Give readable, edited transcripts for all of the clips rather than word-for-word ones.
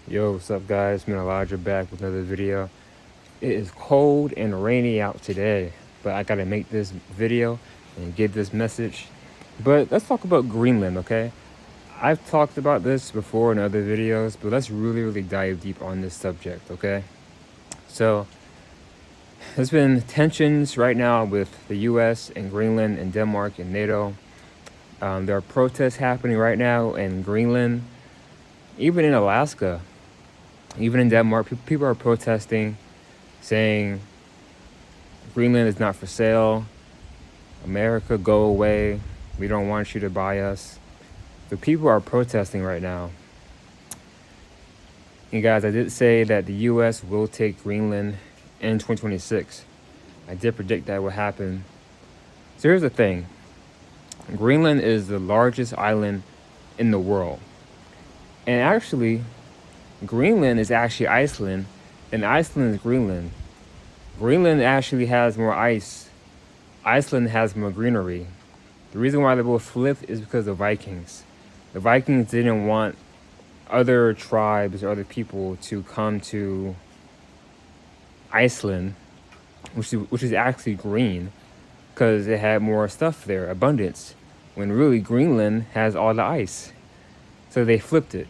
Yo, what's up, guys? It's me, Elijah, back with another video. It is cold and rainy out today, but I gotta make this video and get this message. But let's talk about Greenland, okay? I've talked about this before in other videos, but let's really dive deep on this subject, okay? So, there's been tensions right now with the US and Greenland and Denmark and NATO. There are protests happening right now in Greenland, even in Alaska. Even in Denmark, people are protesting, saying Greenland is not for sale. America, go away. We don't want you to buy us. The people are protesting right now. And guys, I did say that the US will take Greenland in 2026. I did predict that would happen. So here's the thing. Greenland is the largest island in the world. And actually, Greenland is actually Iceland, and Iceland is Greenland. Greenland actually has more ice. Iceland has more greenery. The reason why they both flipped is because of Vikings. The Vikings didn't want other tribes or other people to come to Iceland, which is actually green, because it had more stuff there, abundance, when really Greenland has all the ice. So they flipped it.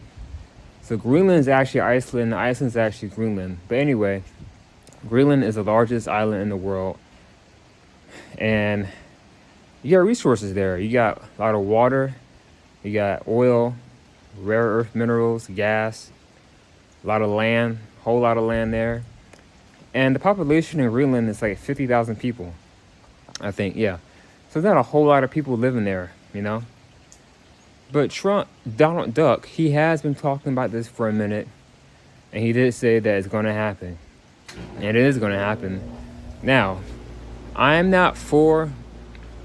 So Greenland is actually Iceland, Iceland is actually Greenland. But anyway, Greenland is the largest island in the world. And you got resources there. You got a lot of water, you got oil, rare earth minerals, gas, a lot of land, whole lot of land there. And the population in Greenland is like 50,000 people, I think, yeah. So there's not a whole lot of people living there, you know? But Donald Duck, he has been talking about this for a minute, and he did say that it's going to happen. And it is going to happen. Now, I'm not for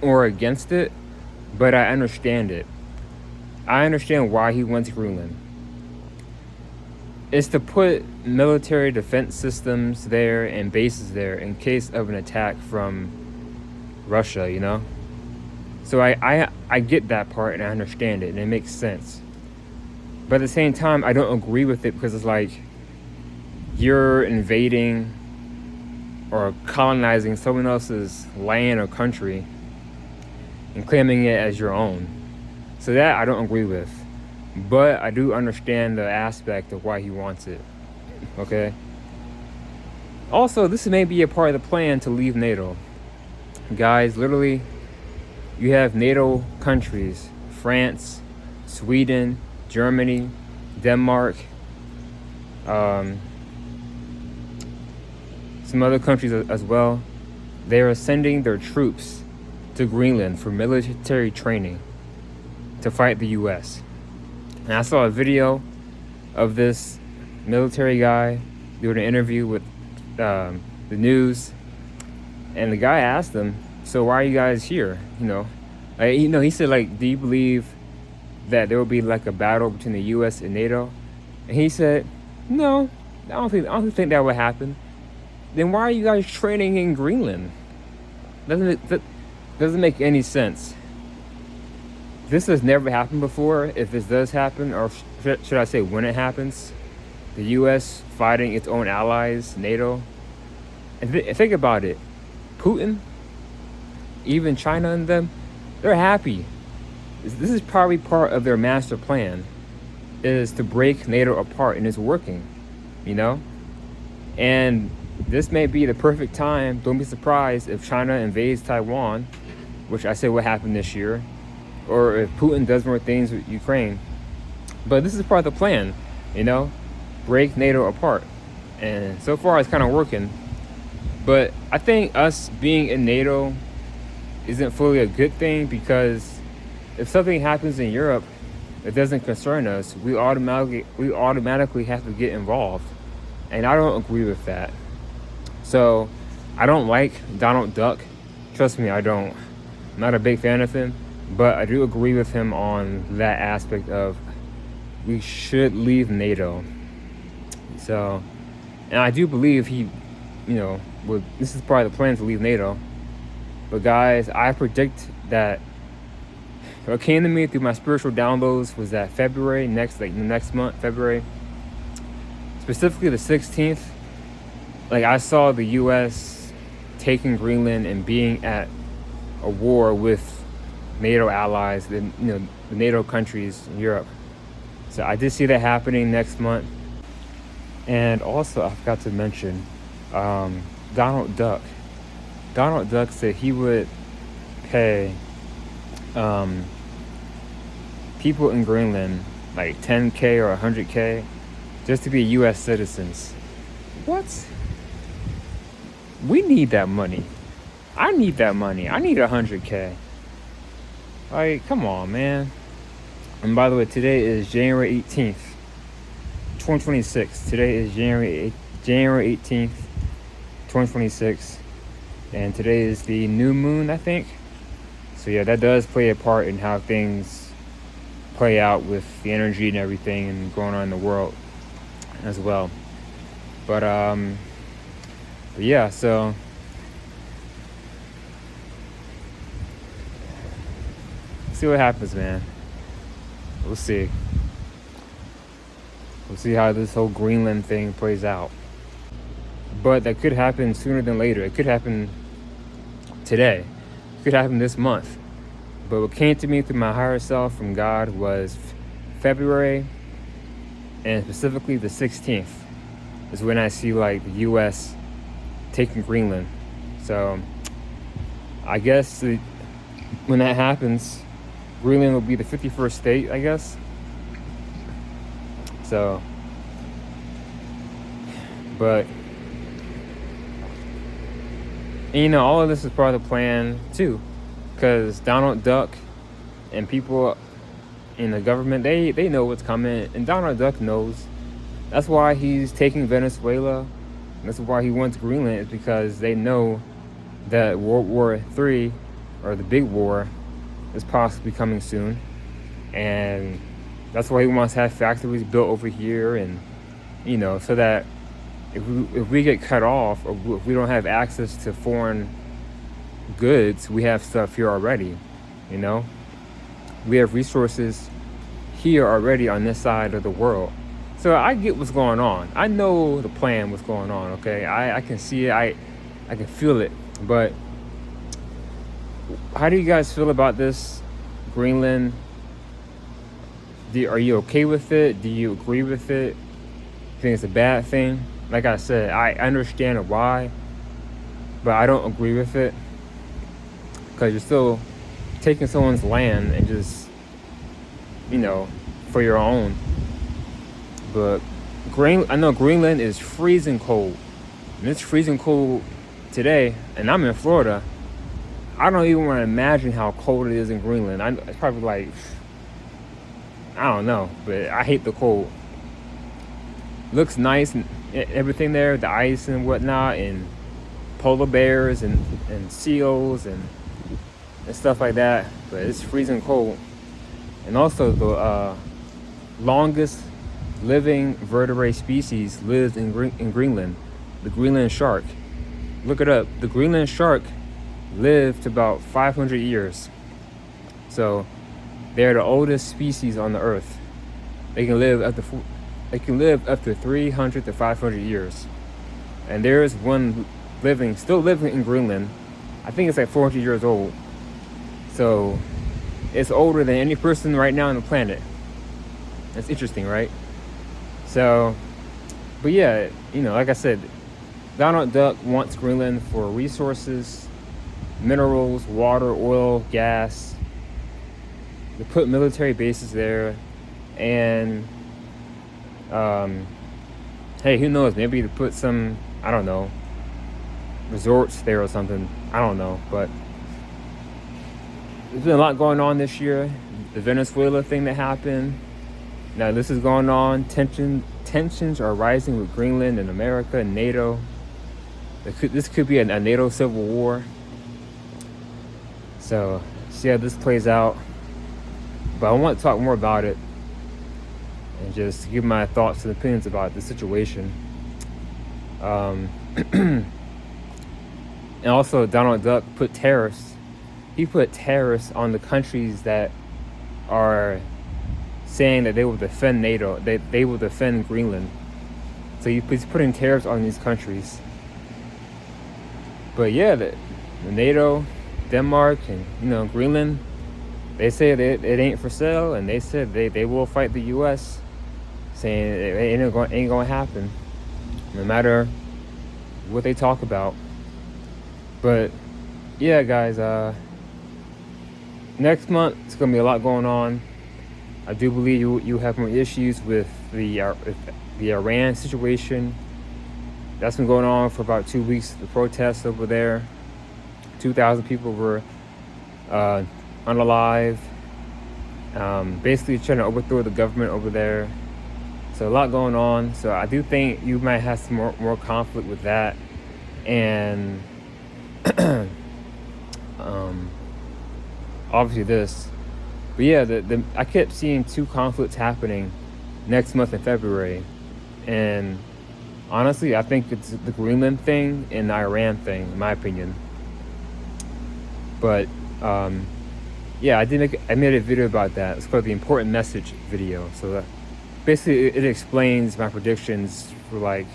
or against it, but I understand it. I understand why he wants Greenland. It's to put military defense systems there and bases there in case of an attack from Russia, you know? So I get that part and I understand it and it makes sense. But at the same time, I don't agree with it because it's like you're invading or colonizing someone else's land or country and claiming it as your own. So that I don't agree with. But I do understand the aspect of why he wants it. Okay? Also, this may be a part of the plan to leave NATO. Guys, literally, you have NATO countries, France, Sweden, Germany, Denmark, some other countries as well. They are sending their troops to Greenland for military training to fight the US. And I saw a video of this military guy doing an interview with the news, and the guy asked him, so why are you guys here? He said, like, do you believe that there will be like a battle between the US and NATO? And he said, no, I don't think that would happen. Then why are you guys training in Greenland? That doesn't make any sense. This has never happened before. If this does happen, or should I say when it happens, the US fighting its own allies, NATO. And think about it. Putin, even China and them, they're happy. This is probably part of their master plan, is to break NATO apart, and it's working, you know? And this may be the perfect time. Don't be surprised if China invades Taiwan, which I said will happen this year, or if Putin does more things with Ukraine. But this is part of the plan, you know? Break NATO apart. And so far it's kind of working. But I think us being in NATO isn't fully a good thing, because if something happens in Europe that doesn't concern us, we automatically have to get involved. And I don't agree with that. So I don't like Donald Duck. Trust me, I don't. I'm not a big fan of him, but I do agree with him on that aspect of we should leave NATO. So, and I do believe he, this is part of the plan to leave NATO. But guys, I predict that what came to me through my spiritual downloads was that next month, February, specifically the 16th. Like, I saw the U.S. taking Greenland and being at a war with NATO allies, the NATO countries in Europe. So I did see that happening next month. And also, I forgot to mention, Donald Duck. Donald Duck said he would pay people in Greenland like $10K or $100K just to be U.S. citizens. What? We need that money. I need that money. I need $100K. Like, come on, man. And by the way, today is January 18th, 2026. Today is January 18th, 2026. And today is the new moon, I think. So yeah, that does play a part in how things play out with the energy and everything and going on in the world as well. But yeah, so see what happens, man. We'll see. We'll see how this whole Greenland thing plays out. But that could happen sooner than later. It could happen today. It could happen this month. But what came to me through my higher self from God was February, and specifically the 16th is when I see like the U.S. taking Greenland. So I guess when that happens, Greenland will be the 51st state, I guess. So, but, and, all of this is part of the plan too, because Donald Duck and people in the government, they know what's coming, and Donald Duck knows. That's why he's taking Venezuela. That's why he wants Greenland, is because they know that World War III, or the big war, is possibly coming soon. And that's why he wants to have factories built over here, and so that if we get cut off, or if we don't have access to foreign goods, we have stuff here already. We have resources here already on this side of the world. So I get what's going on. I know the plan, what's going on, okay? I can see it, I can feel it. But how do you guys feel about this Greenland? Are you okay with it? Do you agree with it? Think it's a bad thing? Like I said, I understand why, but I don't agree with it, because you're still taking someone's land and just, for your own. But I know Greenland is freezing cold, and it's freezing cold today, and I'm in Florida. I don't even want to imagine how cold it is in Greenland. It's probably like, I don't know, but I hate the cold. Looks nice and everything there, the ice and whatnot, and polar bears and seals and stuff like that, but it's freezing cold. And also the longest living vertebrate species lives in Greenland, the Greenland shark. Look it up. The Greenland shark lived about 500 years. So they're the oldest species on the earth. They can live up to 300 to 500 years. And there is one still living in Greenland. I think it's like 400 years old. So it's older than any person right now on the planet. That's interesting, right? So, but yeah, like I said, Donald Duck wants Greenland for resources, minerals, water, oil, gas. They put military bases there, and hey, who knows? Maybe to put some, I don't know, resorts there or something. I don't know, but there's been a lot going on this year. The Venezuela thing that happened. Now this is going on. Tensions are rising with Greenland and America and NATO. This could be a NATO civil war. So see how this plays out. But I want to talk more about it and just give my thoughts and opinions about the situation. And also, Donald Duck put tariffs. He put tariffs on the countries that are saying that they will defend NATO, they will defend Greenland. So he's putting tariffs on these countries. But yeah, the NATO, Denmark, and Greenland, they say it ain't for sale, and they said they will fight the U.S., saying it ain't gonna happen, no matter what they talk about. But yeah, guys, next month it's gonna be a lot going on. I do believe you have more issues with the Iran situation. That's been going on for about 2 weeks. The protests over there, 2,000 people were unalive, basically trying to overthrow the government over there. So a lot going on. So I do think you might have some more conflict with that, and obviously this. But yeah, I kept seeing 2 conflicts happening next month in February, and honestly, I think it's the Greenland thing and the Iran thing, in my opinion. But yeah, I made a video about that. It's called the important message video. So basically, it explains my predictions for like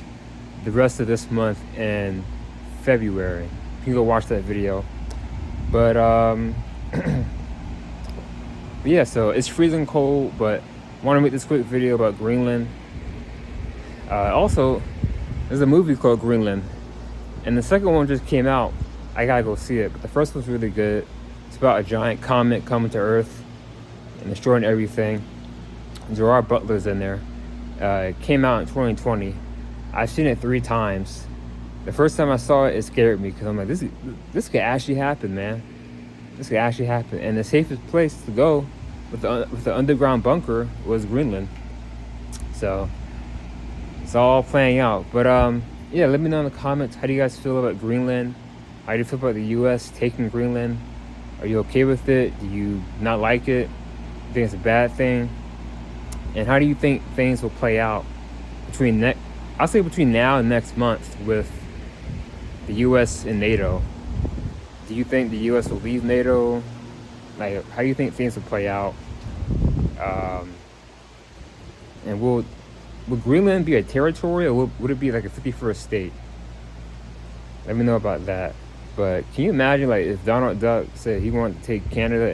the rest of this month and February. You can go watch that video. But but yeah, so it's freezing cold, but I want to make this quick video about Greenland. Also, there's a movie called Greenland, and the second one just came out. I gotta go see it, but the first one's really good. It's about a giant comet coming to Earth and destroying everything. Gerard Butler's in there. It came out in 2020. I've seen it 3 times. The first time I saw it scared me, because I'm like, this could actually happen, man. This could actually happen. And the safest place to go with the underground bunker was Greenland. So it's all playing out. But yeah, let me know in the comments, how do you guys feel about Greenland? How do you feel about the U.S. taking Greenland? Are you okay with it? Do you not like it? You think it's a bad thing? And how do you think things will play out between now and next month with the U.S. and NATO? Do you think the U.S. will leave NATO? Like, how do you think things will play out? And will Greenland be a territory, or would it be like a 51st state? Let me know about that. But can you imagine, like, if Donald Duck said he wanted to take Canada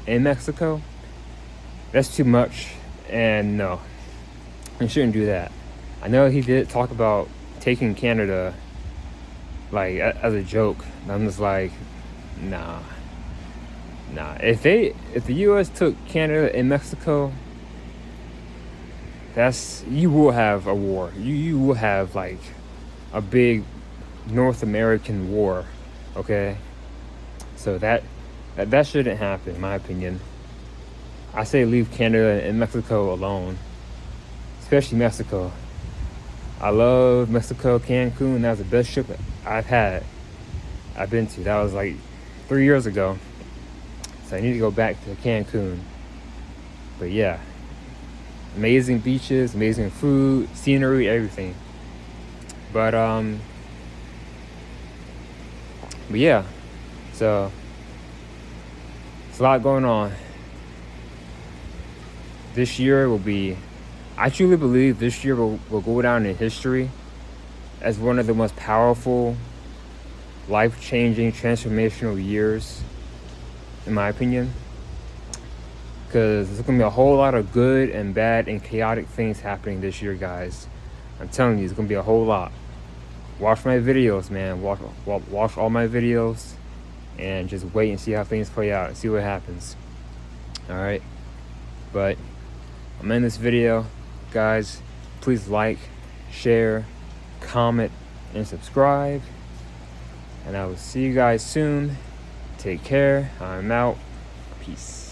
and Mexico? That's too much, and no, he shouldn't do that. I know he did talk about taking Canada, like, as a joke. And I'm just like, nah. If the U.S. took Canada and Mexico, you will have a war. You will have like a big North American war, okay? So that shouldn't happen, in my opinion. I say leave Canada and Mexico alone, especially Mexico. I love Mexico, Cancun. That was the best trip I've been to. That was like 3 years ago. So I need to go back to Cancun. But yeah, amazing beaches, amazing food, scenery, everything. But yeah, so it's a lot going on. This year I truly believe this year will go down in history as one of the most powerful, life-changing, transformational years, in my opinion. Because there's going to be a whole lot of good and bad and chaotic things happening this year, guys. I'm telling you, it's going to be a whole lot. Watch my videos, man. Watch all my videos, and just wait and see how things play out and see what happens. Alright? But I'm in this video. Guys, please like, share, comment, and subscribe. And I will see you guys soon. Take care. I'm out. Peace.